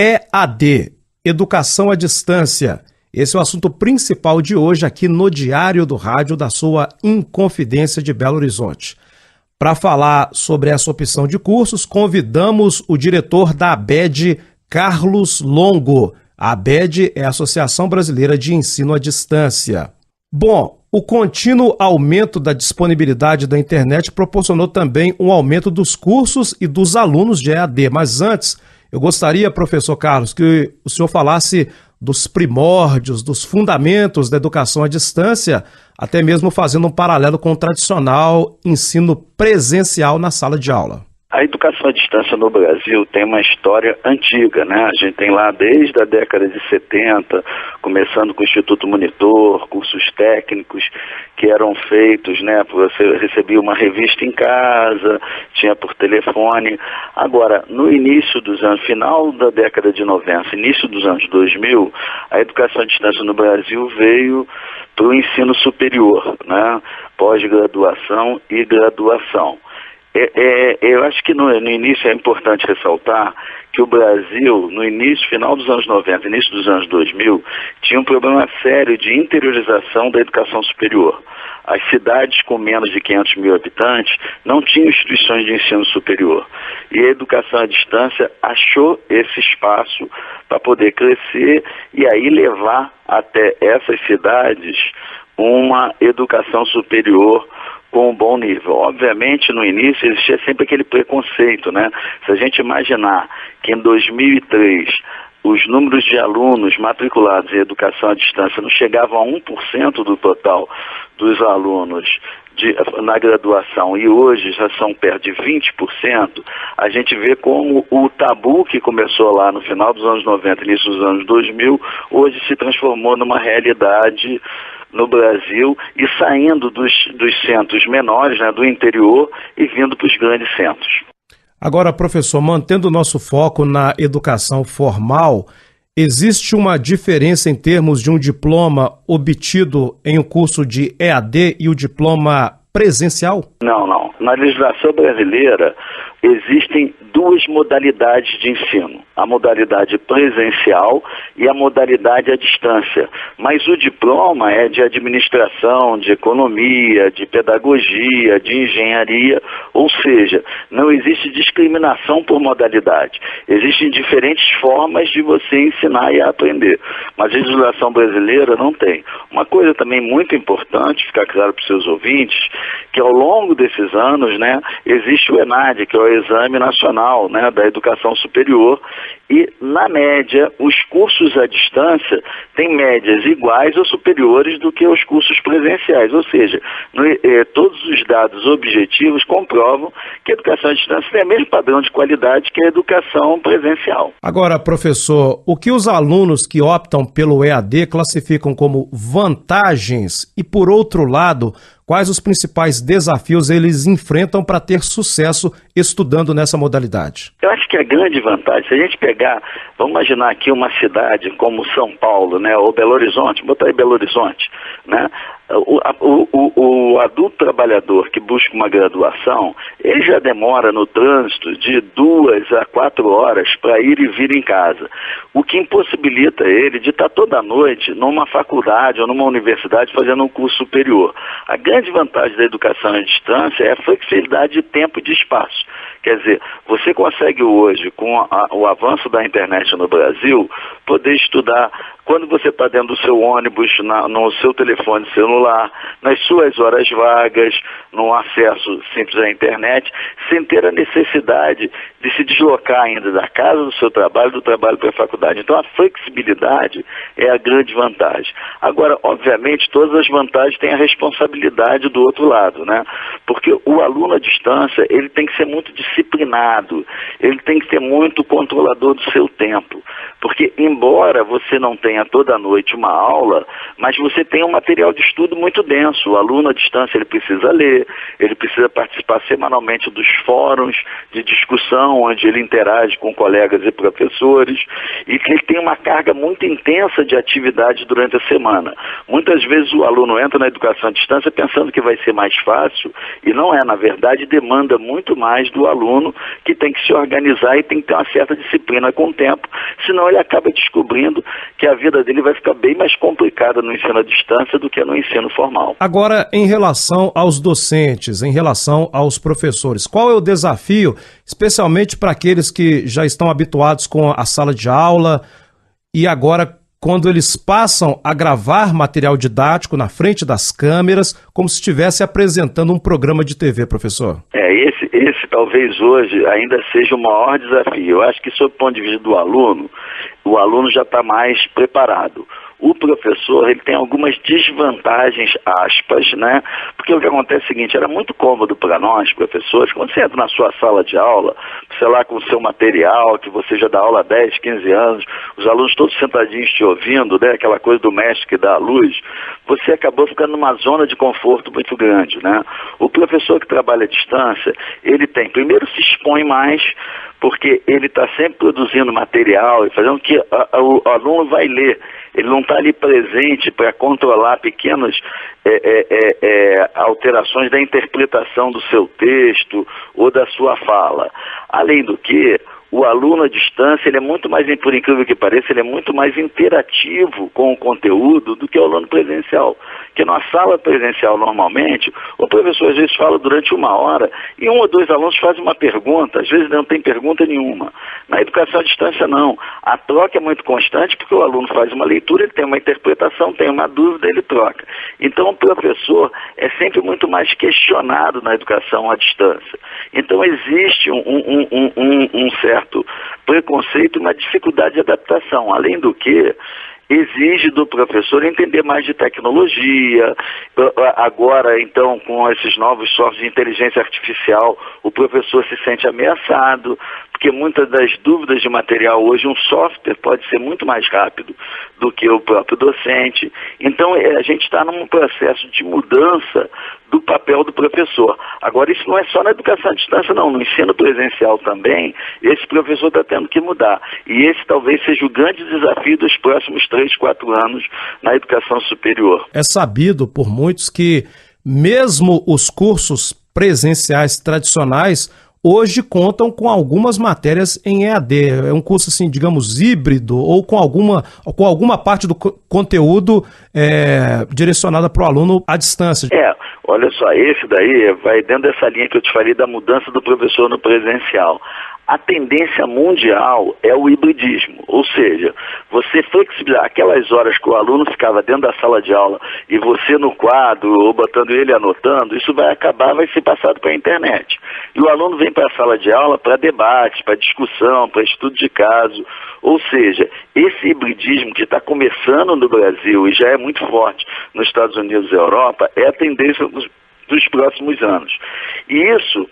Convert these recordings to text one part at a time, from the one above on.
EAD, Educação à Distância. Esse é o assunto principal de hoje aqui no Diário do Rádio da sua Inconfidência de Belo Horizonte. Para falar sobre essa opção de cursos, convidamos o diretor da ABED, Carlos Longo. A ABED é a Associação Brasileira de Ensino à Distância. Bom, o contínuo aumento da disponibilidade da internet proporcionou também um aumento dos cursos e dos alunos de EAD. Mas antes, eu gostaria, professor Carlos, que o senhor falasse dos primórdios, dos fundamentos da educação à distância, até mesmo fazendo um paralelo com o tradicional ensino presencial na sala de aula. A educação à distância no Brasil tem uma história antiga, né? A gente tem lá desde a década de 70, começando com o Instituto Monitor, cursos técnicos que eram feitos, né? Você recebia uma revista em casa, tinha por telefone. Agora, no início dos anos, final da década de 90, início dos anos 2000, a educação à distância no Brasil veio para o ensino superior, né? Pós-graduação e graduação. Eu acho que no início é importante ressaltar que o Brasil, no início, final dos anos 90, início dos anos 2000, tinha um problema sério de interiorização da educação superior. As cidades com menos de 500 mil habitantes não tinham instituições de ensino superior. E a educação à distância achou esse espaço para poder crescer e aí levar até essas cidades uma educação superior com um bom nível. Obviamente, no início, existia sempre aquele preconceito, né? Se a gente imaginar que em 2003 os números de alunos matriculados em educação à distância não chegavam a 1% do total dos alunos na graduação e hoje já são perto de 20%, a gente vê como o tabu que começou lá no final dos anos 90, início dos anos 2000, hoje se transformou numa realidade no Brasil e saindo dos centros menores, né, do interior e vindo para os grandes centros. Agora, professor, mantendo o nosso foco na educação formal, existe uma diferença em termos de um diploma obtido em um curso de EAD e o diploma presencial? Não. Na legislação brasileira existem duas modalidades de ensino, a modalidade presencial e a modalidade à distância. Mas o diploma é de administração, de economia, de pedagogia, de engenharia, ou seja, não existe discriminação por modalidade. Existem diferentes formas de você ensinar e aprender, mas a legislação brasileira não tem. Uma coisa também muito importante, ficar claro para os seus ouvintes, que ao longo desses anos, né, existe o ENAD, que é o Exame Nacional, né, da Educação Superior, e na média os cursos à distância têm médias iguais ou superiores do que os cursos presenciais, ou seja, todos os dados objetivos comprovam que a educação à distância tem o mesmo padrão de qualidade que a educação presencial. Agora, professor, o que os alunos que optam pelo EAD classificam como vantagens e, por outro lado, quais os principais desafios eles enfrentam para ter sucesso estudando nessa modalidade? Eu acho que a grande vantagem, se a gente pegar, vamos imaginar aqui uma cidade como São Paulo, né, ou Belo Horizonte, botar aí Belo Horizonte, né? O adulto trabalhador que busca uma graduação, ele já demora no trânsito de 2 a 4 horas para ir e vir em casa, o que impossibilita ele de estar toda noite numa faculdade ou numa universidade fazendo um curso superior. A grande vantagem da educação à distância é a flexibilidade de tempo e de espaço. Quer dizer, você consegue hoje, com o avanço da internet no Brasil, poder estudar quando você está dentro do seu ônibus, no seu telefone celular, nas suas horas vagas, no acesso simples à internet, sem ter a necessidade de se deslocar ainda da casa do seu trabalho, do trabalho para a faculdade. Então a flexibilidade é a grande vantagem. Agora, obviamente, todas as vantagens têm a responsabilidade do outro lado, né? Porque o aluno à distância, ele tem que ser muito disciplinado, ele tem que ser muito controlador do seu tempo. Porque, embora você não tenha toda noite uma aula, mas você tem um material de estudo muito denso. O aluno à distância, ele precisa ler, ele precisa participar semanalmente dos fóruns de discussão, onde ele interage com colegas e professores, e que ele tem uma carga muito intensa de atividade durante a semana. Muitas vezes o aluno entra na educação à distância pensando que vai ser mais fácil, e não é, na verdade, demanda muito mais do aluno, que tem que se organizar e tem que ter uma certa disciplina com o tempo, senão ele acaba descobrindo que a vida dele vai ficar bem mais complicada no ensino à distância do que no ensino formal. Agora, em relação aos docentes, em relação aos professores, qual é o desafio, especialmente para aqueles que já estão habituados com a sala de aula e agora quando eles passam a gravar material didático na frente das câmeras, como se estivesse apresentando um programa de TV, professor? Esse talvez hoje ainda seja o maior desafio. Eu acho que, sob o ponto de vista do aluno, o aluno já está mais preparado. O professor, ele tem algumas desvantagens, aspas, né? Porque o que acontece é o seguinte, era muito cômodo para nós, professores, quando você entra na sua sala de aula, sei lá, com o seu material, que você já dá aula há 10, 15 anos, os alunos todos sentadinhos te ouvindo, né? Aquela coisa do mestre que dá a luz, você acabou ficando numa zona de conforto muito grande, né? O professor que trabalha à distância, ele primeiro se expõe mais, porque ele está sempre produzindo material e fazendo que o aluno vai ler. Ele não está ali presente para controlar pequenas alterações da interpretação do seu texto ou da sua fala. Além do que, o aluno à distância, ele é muito mais, por incrível que pareça, ele é muito mais interativo com o conteúdo do que o aluno presencial. Porque na sala presencial, normalmente, o professor às vezes fala durante 1 hora e 1 ou 2 alunos fazem uma pergunta, às vezes não tem pergunta nenhuma. Na educação à distância, não. A troca é muito constante porque o aluno faz uma leitura, ele tem uma interpretação, tem uma dúvida, ele troca. Então, o professor é sempre muito mais questionado na educação à distância. Então, existe um certo preconceito, uma dificuldade de adaptação. Além do que, exige do professor entender mais de tecnologia. Agora, então, com esses novos softwares de inteligência artificial, o professor se sente ameaçado, porque muitas das dúvidas de material hoje, um software pode ser muito mais rápido do que o próprio docente. Então, a gente está num processo de mudança do papel do professor. Agora, isso não é só na educação à distância, não. No ensino presencial também, esse professor está tendo que mudar. E esse talvez seja o grande desafio dos próximos 3, 4 anos na educação superior. É sabido por muitos que, mesmo os cursos presenciais tradicionais, hoje contam com algumas matérias em EAD. É um curso, assim, digamos, híbrido ou com alguma parte do conteúdo direcionada para o aluno à distância. Olha só, esse daí vai dentro dessa linha que eu te falei da mudança do professor no presencial. A tendência mundial é o hibridismo, ou seja, você flexibilizar aquelas horas que o aluno ficava dentro da sala de aula e você no quadro ou botando ele anotando, isso vai ser passado para a internet. E o aluno vem para a sala de aula para debate, para discussão, para estudo de caso. Ou seja, esse hibridismo que está começando no Brasil e já é muito forte nos Estados Unidos e Europa, é a tendência dos próximos anos. E isso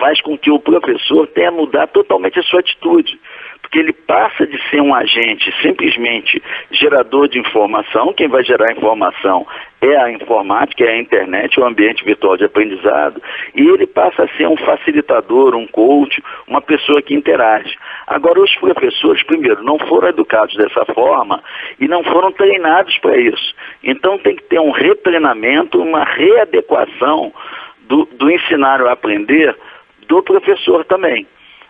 faz com que o professor tenha que mudar totalmente a sua atitude, porque ele passa de ser um agente simplesmente gerador de informação. Quem vai gerar informação é a informática, é a internet, o ambiente virtual de aprendizado, e ele passa a ser um facilitador, um coach, uma pessoa que interage. Agora, os professores, primeiro, não foram educados dessa forma e não foram treinados para isso. Então tem que ter um retreinamento, uma readequação do ensinar a aprender do professor também.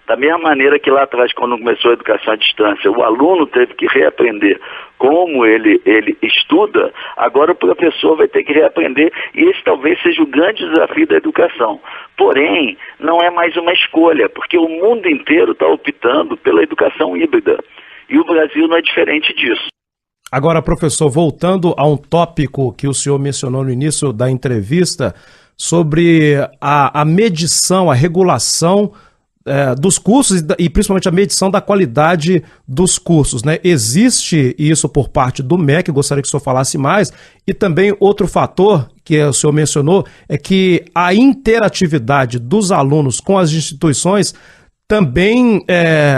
Da mesma maneira que lá atrás, quando começou a educação à distância, o aluno teve que reaprender como ele estuda, agora o professor vai ter que reaprender, e esse talvez seja o grande desafio da educação. Porém, não é mais uma escolha, porque o mundo inteiro está optando pela educação híbrida, e o Brasil não é diferente disso. Agora, professor, voltando a um tópico que o senhor mencionou no início da entrevista, sobre a medição, a regulação dos cursos e principalmente a medição da qualidade dos cursos, né? Existe isso por parte do MEC, gostaria que o senhor falasse mais, e também outro fator que o senhor mencionou é que a interatividade dos alunos com as instituições também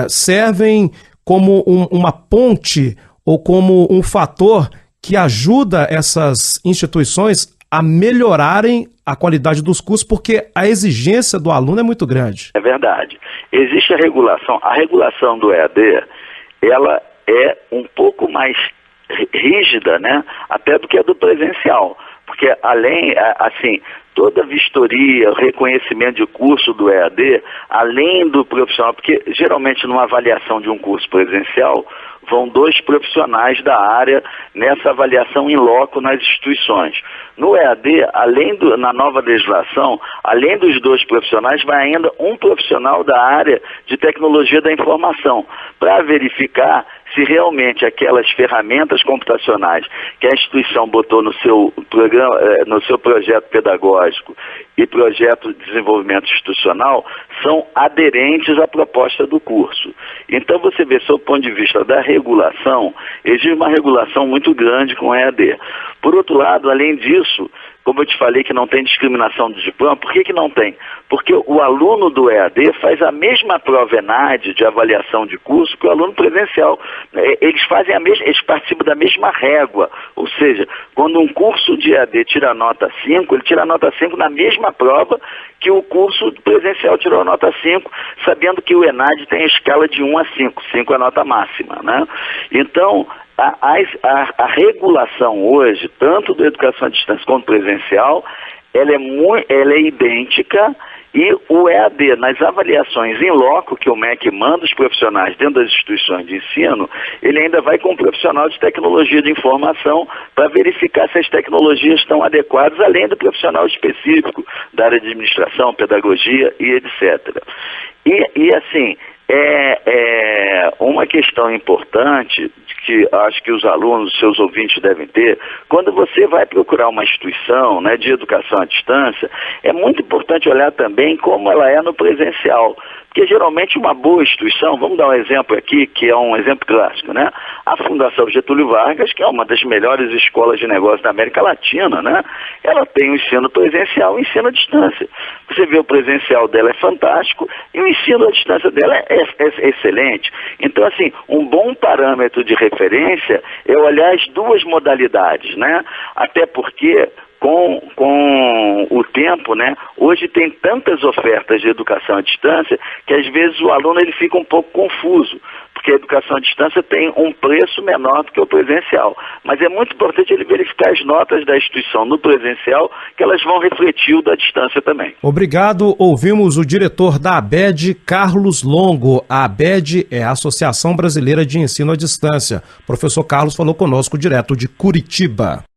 servem como uma ponte ou como um fator que ajuda essas instituições a melhorarem a qualidade dos cursos, porque a exigência do aluno é muito grande. É verdade. Existe a regulação do EAD, ela é um pouco mais rígida, né, até do que a do presencial. Porque assim, toda vistoria, reconhecimento de curso do EAD, além do profissional, porque geralmente numa avaliação de um curso presencial, vão 2 profissionais da área nessa avaliação in loco nas instituições. No EAD, na nova legislação, além dos 2 profissionais, vai ainda um profissional da área de tecnologia da informação, para verificar se realmente aquelas ferramentas computacionais que a instituição botou no seu programa, no seu projeto pedagógico e projeto de desenvolvimento institucional são aderentes à proposta do curso. Então você vê, sob o ponto de vista da regulação, existe uma regulação muito grande com a EAD. Por outro lado, além disso, como eu te falei que não tem discriminação de diploma, por que não tem? Porque o aluno do EAD faz a mesma prova ENAD de avaliação de curso que o aluno presencial. Eles participam da mesma régua, ou seja, quando um curso de EAD tira nota 5, ele tira nota 5 na mesma prova que o curso presencial tirou nota 5, sabendo que o ENAD tem a escala de 1 a 5, 5 é a nota máxima, né? Então, a regulação hoje, tanto da educação à distância quanto presencial, ela é idêntica, e o EAD, nas avaliações in loco que o MEC manda os profissionais dentro das instituições de ensino, ele ainda vai com um profissional de tecnologia de informação para verificar se as tecnologias estão adequadas, além do profissional específico da área de administração, pedagogia e etc. E assim, uma questão importante que acho que os alunos, seus ouvintes devem ter, quando você vai procurar uma instituição, né, de educação à distância, é muito importante olhar também como ela é no presencial. Porque geralmente uma boa instituição, vamos dar um exemplo aqui, que é um exemplo clássico, né? A Fundação Getúlio Vargas, que é uma das melhores escolas de negócios da América Latina, né? Ela tem o ensino presencial e o ensino à distância. Você vê o presencial dela é fantástico e o ensino à distância dela é excelente. Então, assim, um bom parâmetro de referência é olhar as 2 modalidades, né? Até porque com o tempo, né, hoje tem tantas ofertas de educação à distância que às vezes o aluno ele fica um pouco confuso, porque a educação à distância tem um preço menor do que o presencial. Mas é muito importante ele verificar as notas da instituição no presencial, que elas vão refletir o da distância também. Obrigado. Ouvimos o diretor da ABED, Carlos Longo. A ABED é a Associação Brasileira de Ensino à Distância. O professor Carlos falou conosco direto de Curitiba.